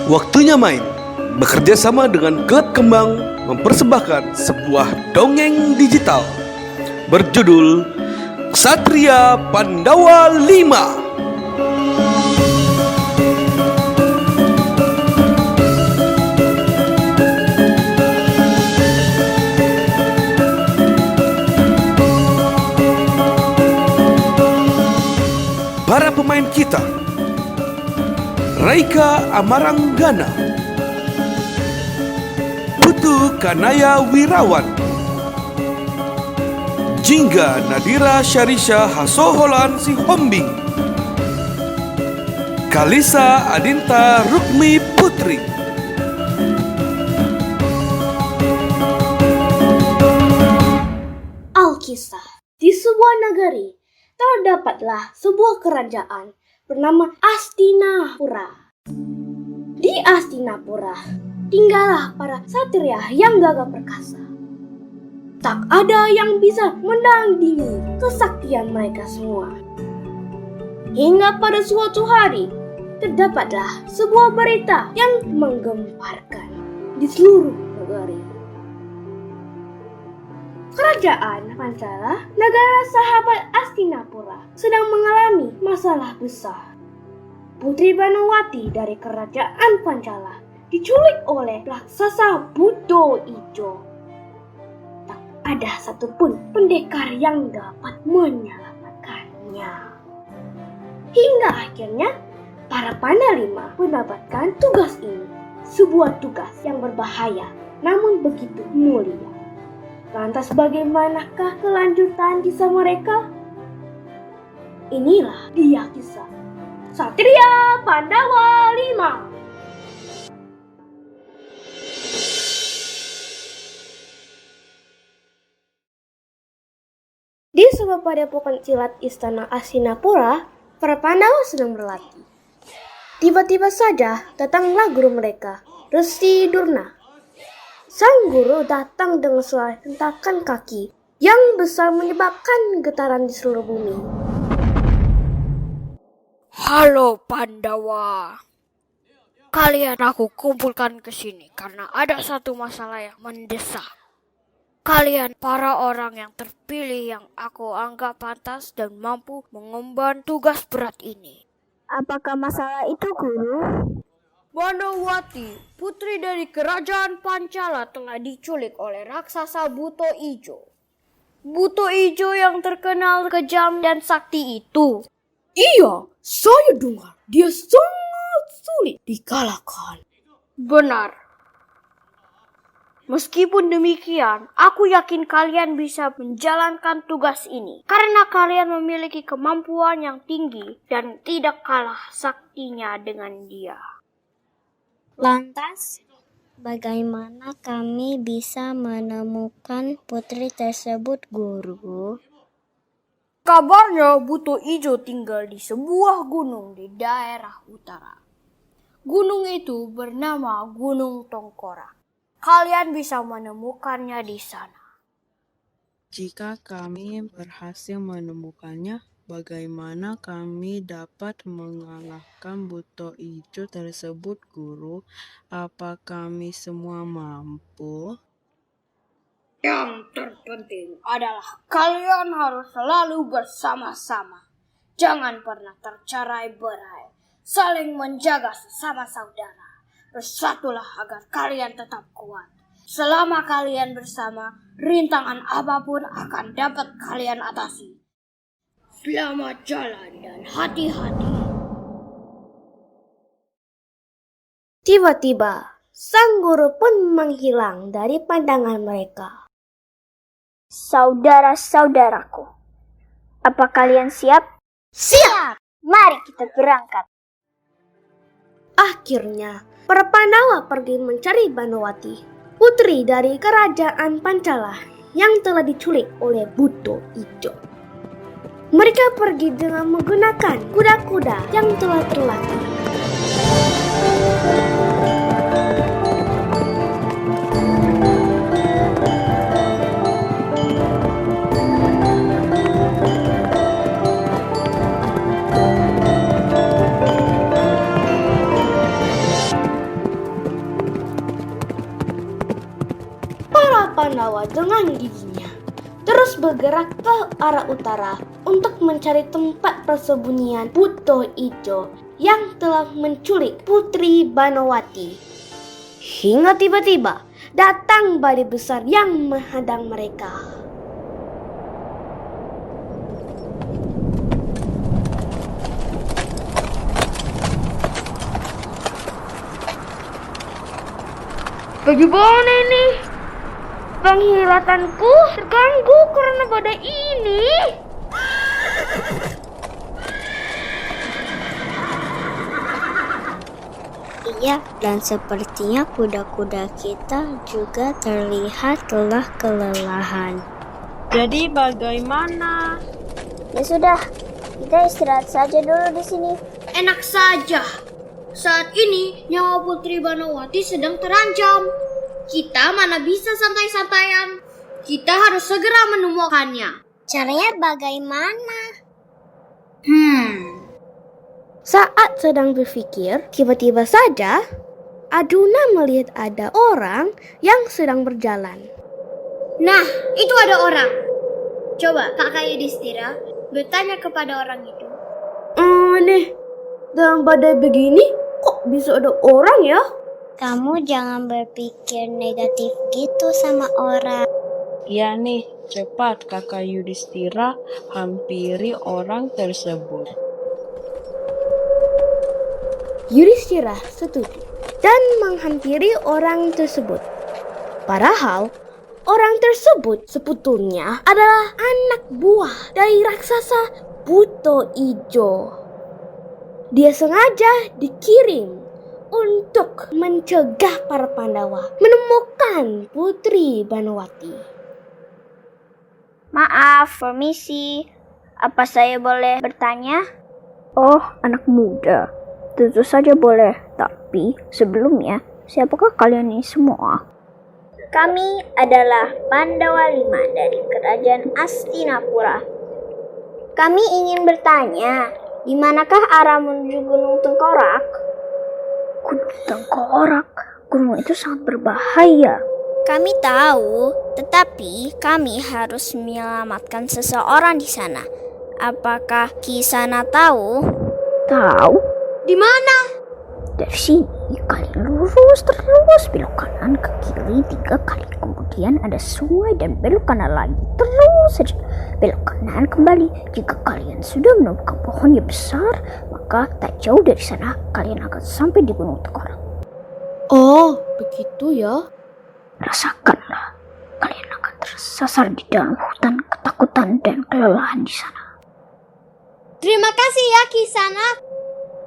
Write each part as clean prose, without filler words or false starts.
Waktunya main. Bekerja sama dengan Klub Kembang mempersembahkan sebuah dongeng digital berjudul Ksatria Pandawa 5. Para pemain kita: Raika Amaranggana, Putu Kanaya Wirawan, Jingga Nadira Syarisha Hasoholan Sihombing, Kalisa Adinta Rukmi Putri. Alkisah. Di sebuah negeri terdapatlah sebuah kerajaan bernama Astinapura. Di Astinapura tinggallah para satria yang gagah perkasa. Tak ada yang bisa menandingi kesaktian mereka semua. Hingga pada suatu hari terdapatlah sebuah berita yang menggemparkan di seluruh negeri. Kerajaan Pancala, negara sahabat Astinapura, sedang mengalami masalah besar. Putri Banowati dari kerajaan Pancala diculik oleh raksasa Buto Ijo. Tak ada satupun pendekar yang dapat menyelamatkannya. Hingga akhirnya para Pandawa mendapatkan tugas ini. Sebuah tugas yang berbahaya namun begitu mulia. Lantas bagaimanakah kelanjutan kisah mereka? Inilah dia kisah Ksatria Pandawa 5. Di sebuah padepokan silat istana Astinapura, para Pandawa sedang berlatih. Tiba-tiba saja datanglah guru mereka, Resi Durna. Sang guru datang dengan suara hentakan kaki yang besar menyebabkan getaran di seluruh bumi. Halo Pandawa. Kalian aku kumpulkan ke sini karena ada satu masalah yang mendesak. Kalian para orang yang terpilih yang aku anggap pantas dan mampu mengemban tugas berat ini. Apakah masalah itu, Guru? Banowati, putri dari kerajaan Pancala, telah diculik oleh raksasa Buto Ijo. Buto Ijo yang terkenal kejam dan sakti itu. Iya, saya dengar dia sangat sulit dikalahkan. Benar. Meskipun demikian, aku yakin kalian bisa menjalankan tugas ini. Karena kalian memiliki kemampuan yang tinggi dan tidak kalah saktinya dengan dia. Lantas, bagaimana kami bisa menemukan putri tersebut, Guru? Kabarnya Buto Ijo tinggal di sebuah gunung di daerah utara. Gunung itu bernama Gunung Tongkorak. Kalian bisa menemukannya di sana. Jika kami berhasil menemukannya, bagaimana kami dapat mengalahkan Buto Ijo tersebut, Guru? Apa kami semua mampu? Yang terpenting adalah kalian harus selalu bersama-sama. Jangan pernah tercerai-berai. Saling menjaga sesama saudara. Bersatulah agar kalian tetap kuat. Selama kalian bersama, rintangan apapun akan dapat kalian atasi. Selamat jalan dan hati-hati. Tiba-tiba, sang guru pun menghilang dari pandangan mereka. Saudara-saudaraku, apa kalian siap? Siap! Mari kita berangkat. Akhirnya, para Pandawa pergi mencari Banowati, putri dari kerajaan Pancala yang telah diculik oleh Buto Ijo. Mereka pergi dengan menggunakan kuda-kuda yang telah terlatih. bergerak ke arah utara untuk mencari tempat persembunyian Buto Ijo yang telah menculik Putri Banowati. Hingga tiba-tiba datang badai besar yang menghadang mereka. Bagaimana ini? Penghilatanku terganggu karena badai ini. Iya, dan sepertinya kuda-kuda kita juga terlihat telah kelelahan. Jadi bagaimana? Ya sudah, kita istirahat saja dulu di sini. Enak saja. Saat ini nyawa Putri Banowati sedang terancam. Kita mana bisa santai-santaian. Kita harus segera menemukannya. Caranya bagaimana? Saat sedang berpikir, tiba-tiba saja Aduna melihat ada orang yang sedang berjalan. Nah, itu ada orang. Coba Kakak Yudhistira bertanya kepada orang itu. Aneh, dalam badai begini kok bisa ada orang ya? Kamu jangan berpikir negatif gitu sama orang. Ya nih, cepat Kakak Yudhistira hampiri orang tersebut. Yudhistira setuju dan menghampiri orang tersebut. Padahal orang tersebut sebetulnya adalah anak buah dari raksasa Buto Ijo. Dia sengaja dikirim untuk mencegah para Pandawa menemukan Putri Banowati. Maaf, permisi. Apa saya boleh bertanya? Oh, anak muda. Tentu saja boleh. Tapi sebelumnya, siapakah kalian ini semua? Kami adalah Pandawa 5 dari Kerajaan Hastinapura. Kami ingin bertanya, di manakah arah menuju Gunung Tengkorak? Gunung Tengkorak? Gunung itu sangat berbahaya. Kami tahu, tetapi kami harus menyelamatkan seseorang di sana. Apakah Kisana tahu? Tahu? Di mana? Dari sini kalian lurus terus, belok kanan ke kiri 3 kali. Kemudian ada sungai dan belok kanan lagi. Terus saja belok kanan kembali. Jika kalian sudah menemukan pohon yang besar, maka tak jauh dari sana kalian akan sampai di Gunung Tengkorak. Oh, begitu ya. Rasakanlah, kalian akan tersasar di dalam hutan ketakutan dan kelelahan di sana. Terima kasih ya Kisana.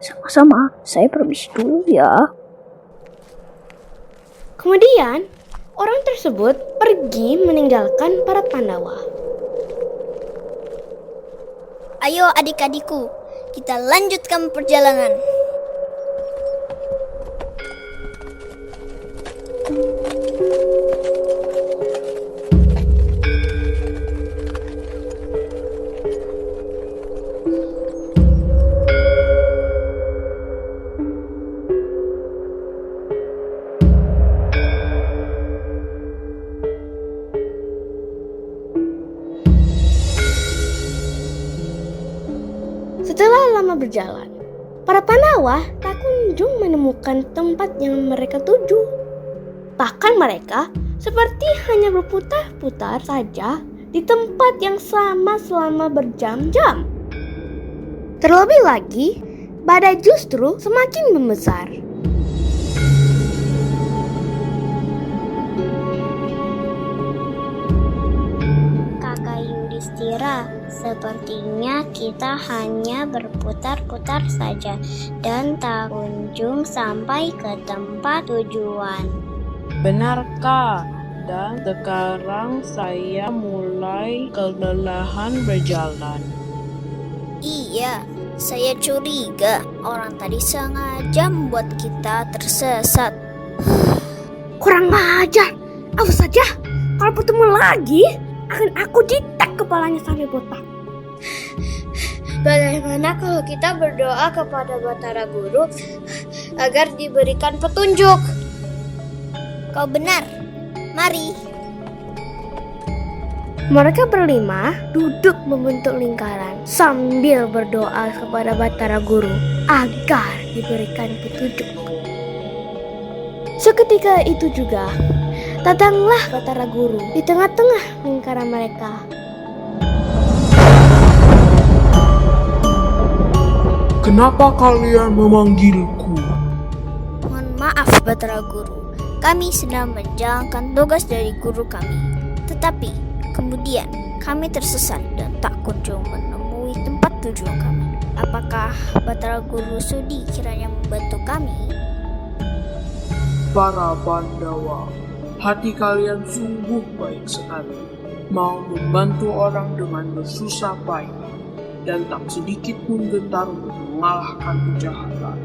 Sama-sama, saya permisi dulu ya. Kemudian, orang tersebut pergi meninggalkan para Pandawa. Ayo adik-adikku, kita lanjutkan perjalanan. Setelah lama berjalan, para Pandawa tak kunjung menemukan tempat yang mereka tuju. Bahkan mereka seperti hanya berputar-putar saja di tempat yang sama selama berjam-jam. Terlebih lagi, badai justru semakin membesar. Kakak Yudhistira, sepertinya kita hanya berputar-putar saja dan tak kunjung sampai ke tempat tujuan. Benarkah? Dan sekarang saya mulai kelelahan berjalan. Iya, saya curiga orang tadi sengaja membuat kita tersesat. Kurang ajar. Awas saja, kalau bertemu lagi, akan aku jitak kepalanya sampai botak. Bagaimana kalau kita berdoa kepada Batara Guru agar diberikan petunjuk? Kau benar. Mari. Mereka berlima duduk membentuk lingkaran sambil berdoa kepada Batara Guru agar diberikan petunjuk. Seketika itu juga, datanglah Batara Guru di tengah-tengah lingkaran mereka. Kenapa kalian memanggilku? Mohon maaf Batara Guru, kami sedang menjalankan tugas dari guru kami. Tetapi kemudian kami tersesat dan tak kunjung menemui tempat tujuan kami. Apakah Batara Guru sudi kiranya membantu kami? Para Pandawa, hati kalian sungguh baik sekali. Mau membantu orang dengan bersusah payah dan tak sedikit pun gentar untuk mengalahkan kejahatan.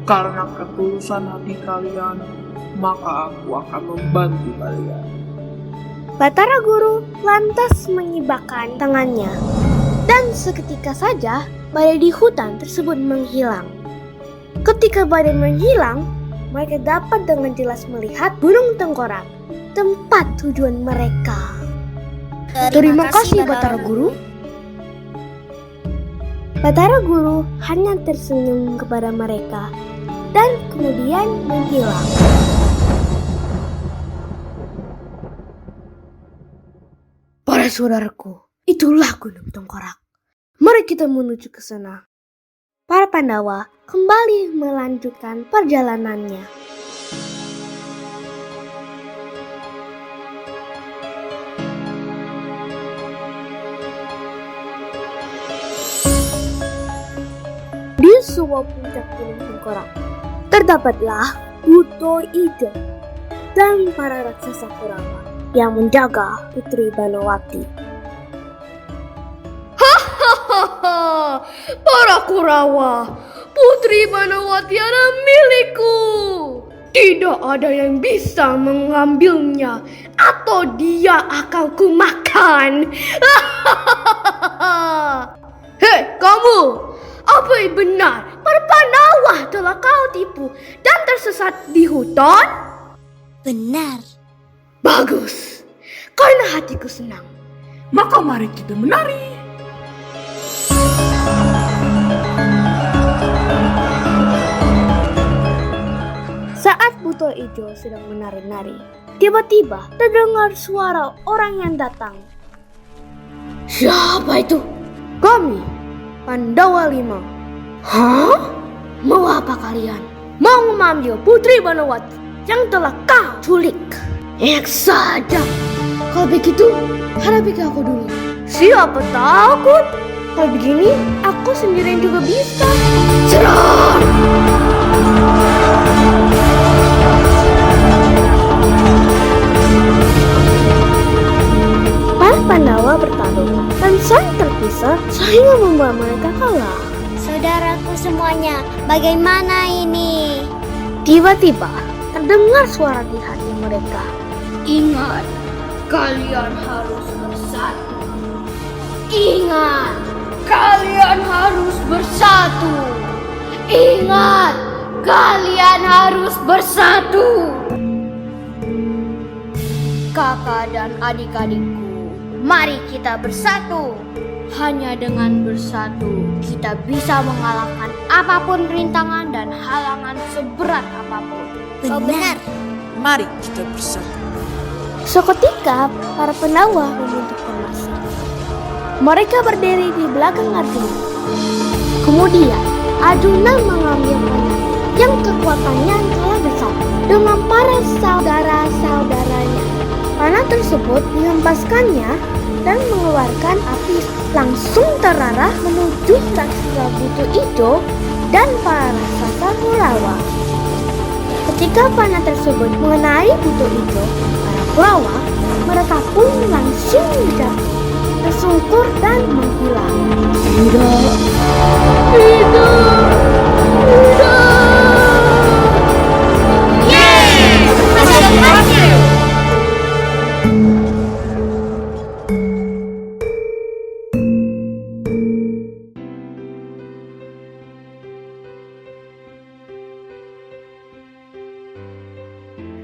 Karena ketulusan hati kalian, maka aku akan membantu kalian. Batara Guru lantas mengibahkan tangannya, dan seketika saja badai di hutan tersebut menghilang. Ketika badai menghilang, mereka dapat dengan jelas melihat Gunung Tengkorak, tempat tujuan mereka. Terima kasih Batara Guru. Batara Guru hanya tersenyum kepada mereka dan kemudian menghilang. Para saudaraku, itulah Gunung Tengkorak. Mari kita menuju ke sana. Para Pandawa kembali melanjutkan perjalanannya. Di sebuah puncak Gunung Tengkorak, terdapatlah Buto Ijo dan para raksasa Kurawa yang menjaga Putri Banowati. Hahaha, para Kurawa, Putri Banowati adalah milikku. Tidak ada yang bisa mengambilnya atau dia akan kumakan. Hei kamu, apa yang benar para Pandawa telah kau tipu dan tersesat di hutan? Benar. Bagus, karena hatiku senang. Maka mari kita menari. Saat Buto Ijo sedang menari-nari, tiba-tiba terdengar suara orang yang datang. Siapa itu? Kami, Pandawa 5. Hah? Mau apa kalian? Mau mengambil Putri Banowati yang telah kau culik? Enak saja. Kalau begitu, hadapi aku dulu. Siapa takut? Kalau begini, aku sendirian juga bisa. Serang! Para Pandawa bertarung dan saling terpisah sehingga membuat mereka kalah. Saudaraku semuanya, bagaimana ini? Tiba-tiba terdengar suara di hati mereka. Ingat, kalian harus bersatu. Ingat, kalian harus bersatu. Ingat, kalian harus bersatu. Kakak dan adik-adikku, mari kita bersatu. Hanya dengan bersatu, kita bisa mengalahkan apapun rintangan dan halangan seberat apapun. Benar. Mari kita bersatu. Seketika para Pandawa membentuk formasi. Mereka berdiri di belakang Arjuna. Kemudian Arjuna mengambil panah yang kekuatannya telah bersatu dengan para saudara-saudaranya. Panah tersebut dihempaskannya dan mengeluarkan api langsung terarah menuju raksasa Buto Ijo dan para raksasa Kurawa. Ketika panah tersebut mengenai Buto Ijo, para Kurawa, mereka pun langsung jatuh, tersungkur dan menghilang. Tidak.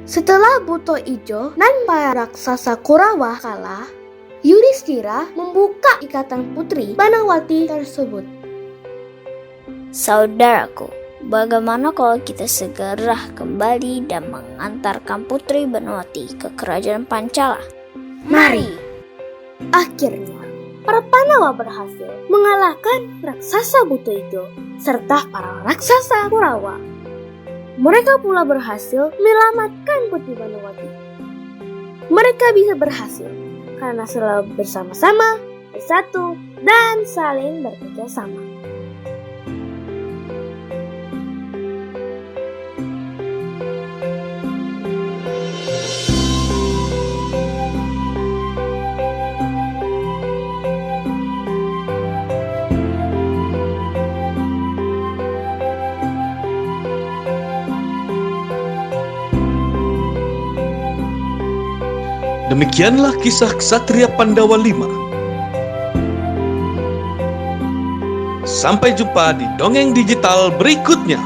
Setelah Buto Ijo dan para raksasa Kurawa kalah, Yudhistira membuka ikatan putri Banawati tersebut. Saudaraku, bagaimana kalau kita segera kembali dan mengantarkan Putri Banawati ke kerajaan Pancala? Mari. Akhirnya, para Pandawa berhasil mengalahkan raksasa buto itu serta para raksasa Kurawa. Mereka pula berhasil menyelamatkan Putri Banawati. Mereka bisa berhasil karena selalu bersama-sama, bersatu, dan saling bekerja sama. Demikianlah kisah Ksatria Pandawa 5. Sampai jumpa di dongeng digital berikutnya.